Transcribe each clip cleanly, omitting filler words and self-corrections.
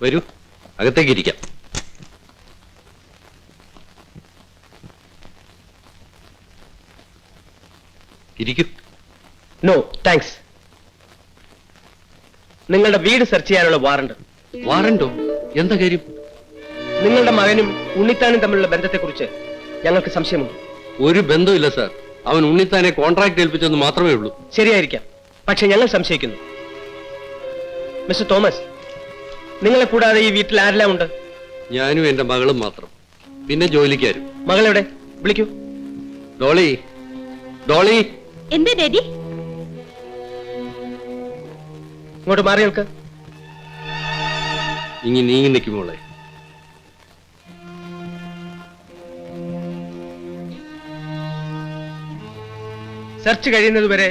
വരൂ, അകത്തേക്ക് ഇരിക്കാം. ഇരിക്കൂ. No thanks. നിങ്ങളുടെ വീട് സെർച്ച് ചെയ്യാനുള്ള വാറണ്ട്. വാറണ്ടോ? എന്താ കാര്യം? നിങ്ങളുടെ മകനും ഉണ്ണിത്താനും തമ്മിലുള്ള ബന്ധത്തെക്കുറിച്ച് ഞങ്ങൾക്ക് സംശയമുണ്ട്. ഒരു ബന്ധമില്ല സാർ. അവൻ ഉണ്ണിത്താനെ കോൺട്രാക്ട് ഏൽപ്പിച്ചെന്ന് മാത്രമേ ഉള്ളൂ. ശരിയായിരിക്കാം, പക്ഷെ ഞങ്ങൾ സംശയിക്കുന്നു. മിസ്റ്റർ തോമസ്, നിങ്ങളെ കൂടാതെ ഈ വീട്ടിൽ ആരെല്ലാം ഉണ്ട്? ഞാനും എന്റെ മകളും മാത്രം, പിന്നെ ജോലിക്കാരും. മകളെവിടെ? വിളിക്കൂ. ഡോളി, ഡോളി. എന്താ ഡാഡി? ഇങ്ങോട്ട് മാറി നിൽക്ക്. ഇനി നീങ്ങി നിൽക്കുമോളെ. സെർച്ച് കഴിയുന്നത് വരെ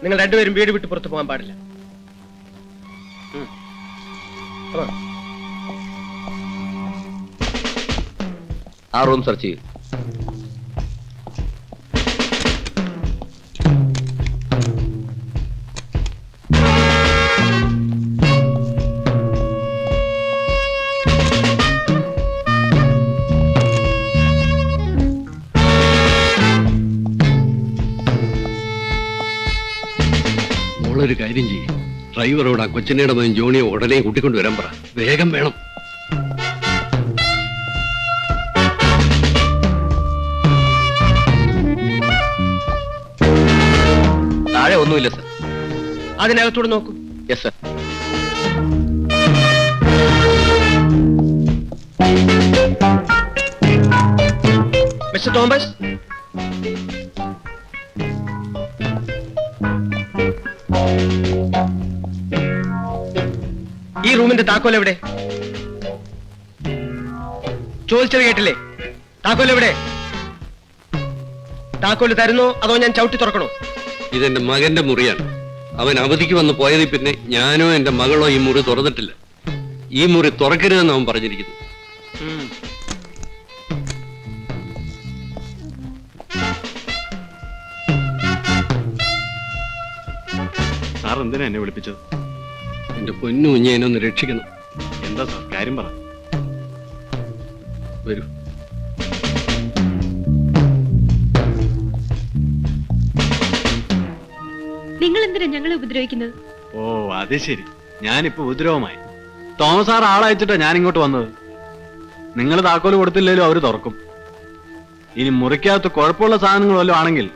നിങ്ങൾ രണ്ടുപേരും വീട് വിട്ട് പുറത്തു പോകാൻ പാടില്ല. ആ റൂം സെർച്ച് ചെയ്യും. മോളൊരു കാര്യം ചെയ്യും, ഡ്രൈവറോട് ആ കൊച്ചിനയുടെ മകൻ ജോണിയെ ഉടനെ കൂട്ടിക്കൊണ്ടുവരാൻ പറ. വേഗം വേണം. താഴെ ഒന്നുമില്ല സർ. അതിനകത്തോട് നോക്കൂ. Yes sir. മിസ്റ്റർ തോമസ്, ഈ റൂമിന്റെ താക്കോൽ എവിടെ? ചോദിച്ചത് കേട്ടില്ലേ? താക്കോൽ എവിടെ? താക്കോല് തരുന്നോ അതോ ഞാൻ ചവിട്ടി തുറക്കണോ? ഇതെന്റെ മകന്റെ മുറിയാണ്. അവൻ അവധിക്ക് വന്ന് പോയതിൽ പിന്നെ ഞാനോ എന്റെ മകളോ ഈ മുറി തുറന്നിട്ടില്ല. ഈ മുറി തുറക്കരുതെന്ന് അവൻ പറഞ്ഞിരിക്കുന്നു. സാർ എന്തിനാ എന്നെ വിളിപ്പിച്ചത്? എന്റെ പൊന്നു കുഞ്ഞിനെ ഒന്ന് രക്ഷിക്കണം. എന്താ സാർ കാര്യം പറ. വരൂ. നിങ്ങൾ എന്തിനാ ഞങ്ങളെ ഉപദ്രവിക്കുന്നത്? ഓ അത് ശരി, ഞാനിപ്പോ ഉപദ്രവമായി. തോമസ് സാർ ആളയച്ചിട്ടാ ഞാൻ ഇങ്ങോട്ട് വന്നത്. നിങ്ങൾ താക്കോല് കൊടുത്തില്ലേലും അവര് തുറക്കും. ഇനി മുറിക്കകത്ത് കുഴപ്പമുള്ള സാധനങ്ങൾ വല്ലതും ആണെങ്കിൽ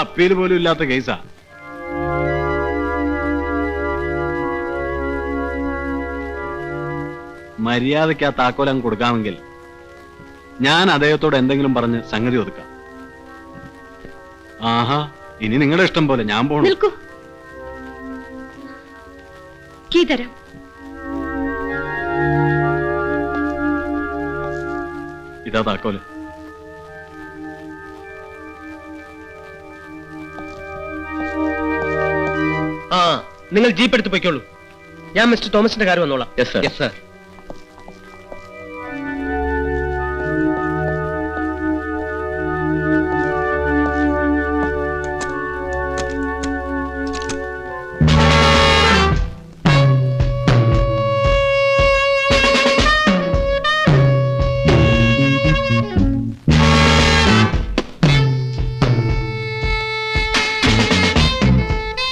അപ്പീൽ പോലും ഇല്ലാത്ത കേസാ. മര്യാദയ്ക്ക് ആ താക്കോൽ അങ്ങ് കൊടുക്കാമെങ്കിൽ ഞാൻ അദ്ദേഹത്തോട് എന്തെങ്കിലും പറഞ്ഞ് സംഗതി ഒതുക്കാം. ആഹാ, ഇനി നിങ്ങളുടെ ഇഷ്ടം പോലെ, ഞാൻ പോണു. നിൽക്കൂ. കീ തരാം. ഇതാ താക്കോല്. ആ, നിങ്ങൾ ജീപ്പ് എടുത്ത് പോയിക്കോളൂ. ഞാൻ മിസ്റ്റർ തോമസിന്റെ കാര്യം വന്നോളാം. Yes sir. Yes sir.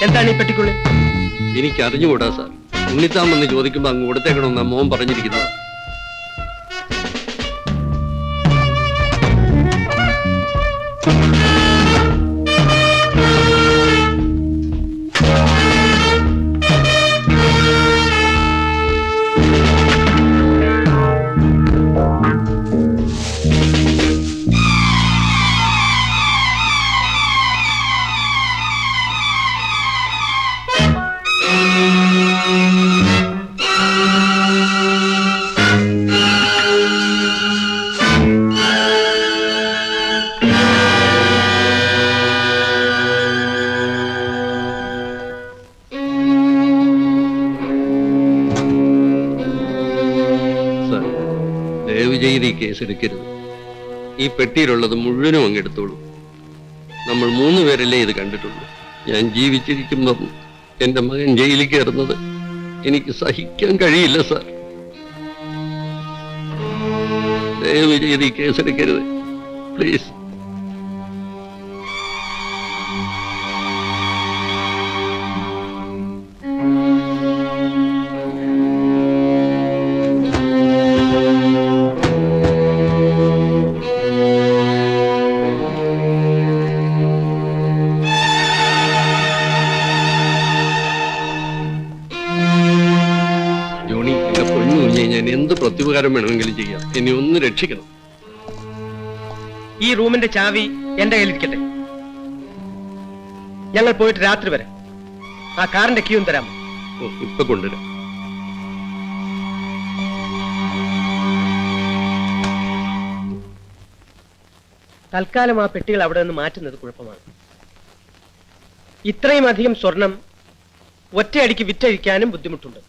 എന്താണ് ഈ പെട്ടിക്കുള്ളിൽ? എനിക്ക് അറിഞ്ഞുകൂടാ സാർ. ഉണ്ണിത്താൻ വന്ന് ചോദിക്കുമ്പോ അങ്ങ് കൊടുത്തേക്കണമെന്നാ മോൻ പറഞ്ഞിരിക്കുന്നത്. ദയവ് ചെയ്ത് ഈ കേസ് എടുക്കരുത്. ഈ പെട്ടിയിലുള്ളത് മുഴുവനും അങ്ങ് എടുത്തോളൂ. നമ്മൾ 3 പേരല്ലേ ഇത് കണ്ടിട്ടുള്ളൂ. ഞാൻ ജീവിച്ചിരിക്കുമ്പം എന്റെ മകൻ ജയിലിൽ കയറുന്നത് എനിക്ക് സഹിക്കാൻ കഴിയില്ല സാർ. ദയവ് ചെയ്ത് ഈ കേസെടുക്കരുത്, പ്ലീസ്. ജോണി, എന്റെ പൊന്നു കുഞ്ഞെ, ഞാൻ എന്ത് പ്രത്യുപകാരം വേണമെങ്കിലും ചെയ്യാം. എന്നെ ഒന്ന് രക്ഷിക്കണം. ഈ റൂമിന്റെ ചാവി എന്റെ കയ്യിലിരിക്കട്ടെ. ഞങ്ങൾ പോയിട്ട് രാത്രി വരാം. ആ കാറിന്റെ കീയും തരാമോ? ഓ, ഇപ്പൊ കൊണ്ടുവരാം. തൽക്കാലം ആ പെട്ടികൾ അവിടെ നിന്ന് മാറ്റുന്നത് കുഴപ്പമാണ്. ഇത്രയും അധികം സ്വർണം ഒറ്റയടിക്ക് വിറ്റഴിക്കാനും ബുദ്ധിമുട്ടുണ്ട്.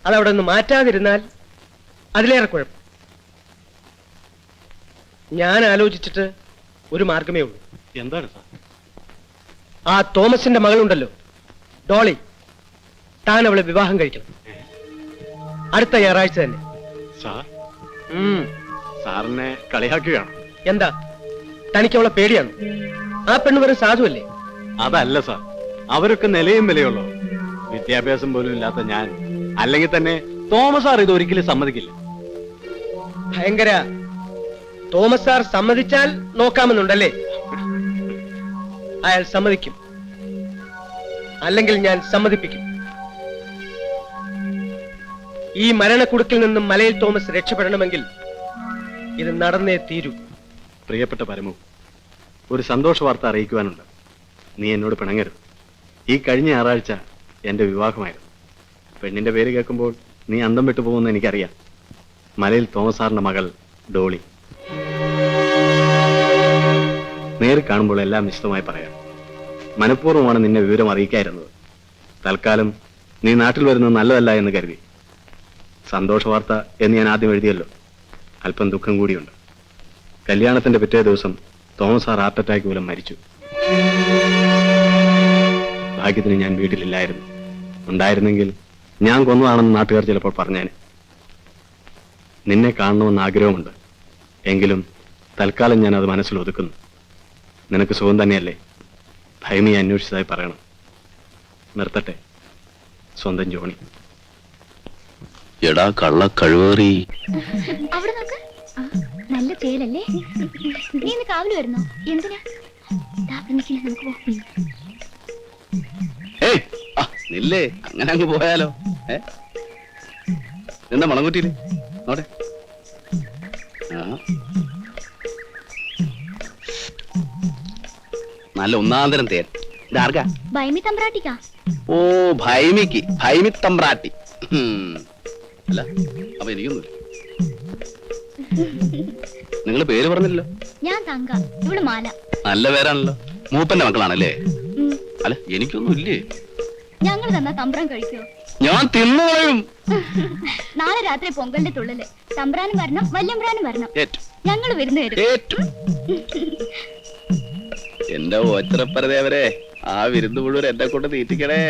അതവിടെ നിന്ന് മാറ്റാതിരുന്നാൽ അതിലേറെ കുഴപ്പം. ഞാൻ ആലോചിച്ചിട്ട് ഒരു മാർഗമേ ഉള്ളൂ. എന്താണ് സാർ? ആ തോമസിന്റെ മകളുണ്ടല്ലോ, ഡോളി, താൻ അവളെ വിവാഹം കഴിക്കണം. അടുത്ത ഞായറാഴ്ച തന്നെ. സാർ, സാറിനെ കളിയാക്കുകയാണ്. എന്താ, തനിക്ക് അവളെ പേടിയാണ്? ആ പെണ്ണ് വെറും സാധുവല്ലേ? അതല്ല സാർ, അവരൊക്കെ നിലയും വിലയുള്ളൂ. വിദ്യാഭ്യാസം പോലും ഇല്ലാത്ത ഞാൻ, അല്ലെങ്കിൽ തന്നെ തോമസ് സാർ ഇത് ഒരിക്കലും സമ്മതിക്കില്ല. ഭയങ്കര. തോമസ് സാർ സമ്മതിച്ചാൽ നോക്കാമെന്നുണ്ടല്ലേ? അയാൾ സമ്മതിക്കും, അല്ലെങ്കിൽ ഞാൻ സമ്മതിപ്പിക്കും. ഈ മരണക്കുടുക്കിൽ നിന്നും മലയിൽ തോമസ് രക്ഷപ്പെടണമെങ്കിൽ ഇത് നടന്നേ തീരൂ. പ്രിയപ്പെട്ട പരമു, ഒരു സന്തോഷ വാർത്ത അറിയിക്കുവാനുണ്ട്. നീ എന്നോട് പിണങ്ങരുത്. ഈ കഴിഞ്ഞ ഞായറാഴ്ച എന്റെ വിവാഹമായിരുന്നു. പെണ്ണിന്റെ പേര് കേൾക്കുമ്പോൾ നീ അന്തം വിട്ടു പോകുമെന്ന് എനിക്കറിയാം. മലയിൽ തോമസ് സാറിന്റെ മകൾ ഡോളി. നേരിൽ കാണുമ്പോൾ എല്ലാം വിശദമായി പറയാം. മനഃപൂർവ്വമാണ് നിന്നെ വിവരം അറിയിക്കായിരുന്നത്. തൽക്കാലം നീ നാട്ടിൽ വരുന്നത് നല്ലതല്ല എന്ന് കരുതി. സന്തോഷ വാർത്ത എന്ന് ഞാൻ ആദ്യം എഴുതിയല്ലോ, അല്പം ദുഃഖം കൂടിയുണ്ട്. കല്യാണത്തിന്റെ പിറ്റേ ദിവസം തോമസ് സാർ ഹാർട്ട് അറ്റാക്ക് മൂലം മരിച്ചു. ഭാഗ്യത്തിന് ഞാൻ വീട്ടിലില്ലായിരുന്നു. ഉണ്ടായിരുന്നെങ്കിൽ ഞാൻ കൊന്നതാണെന്ന് നാട്ടുകാർ ചിലപ്പോൾ പറഞ്ഞേനെ. നിന്നെ കാണണമെന്ന് ആഗ്രഹമുണ്ട്. എങ്കിലും തൽക്കാലം ഞാൻ അത് മനസ്സിൽ ഒതുക്കുന്നു. നിനക്ക് സുഖം തന്നെയല്ലേ? ഭയമി അന്വേഷിച്ചതായി പറയണം. നിർത്തട്ടെ. സ്വന്തം ജോണി. എടാ കള്ള കഴിവേറി. അവിടെ നോക്ക്, നല്ല ചേലല്ലേ? നീ ഇന്ന് കാവല് വരുന്നോ? എന്തിനാ? നമുക്ക് പോകാം. നില്ലേ, അങ്ങനെ അങ്ങ് പോയാലോ? എന്താ മണംകുറ്റിയില് നോട്ടെ. നല്ല ഒന്നാന്തരം തേൻ. ഇതാർക്കാ? ഭൈമി തമ്പ്രാട്ടിക്കാ. ഓ, ഭൈമിക്ക്. ഭൈമി തമ്പ്രാട്ടി. അല്ല, അപ്പൊ എനിക്കൊന്നുമില്ല. നിങ്ങള് പേര് പറഞ്ഞില്ലല്ലോ. ഞാൻ തങ്ക, ഇവള് മാല. നല്ല പേരാണല്ലോ. മൂപ്പന്റെ മക്കളാണല്ലേ? അല്ല, എനിക്കൊന്നും ഇല്ലേ. ഞങ്ങൾ തന്നാ തമ്പ്രാൻ കഴിക്കോ? ഞാൻ തിന്നുകളയും. നാളെ രാത്രി പൊങ്കലിന്റെ തുള്ളല്. തമ്പ്രാനും വരണം, വല്യമ്പ്രാനും വരണം. ഞങ്ങൾ വരുന്ന വരും. എന്റെ ഓച്ചറപ്പരദേവരെ, ആ വിരുന്ന് മുഴുവൻ എന്നെ കൊണ്ട് തീറ്റിക്കണേ.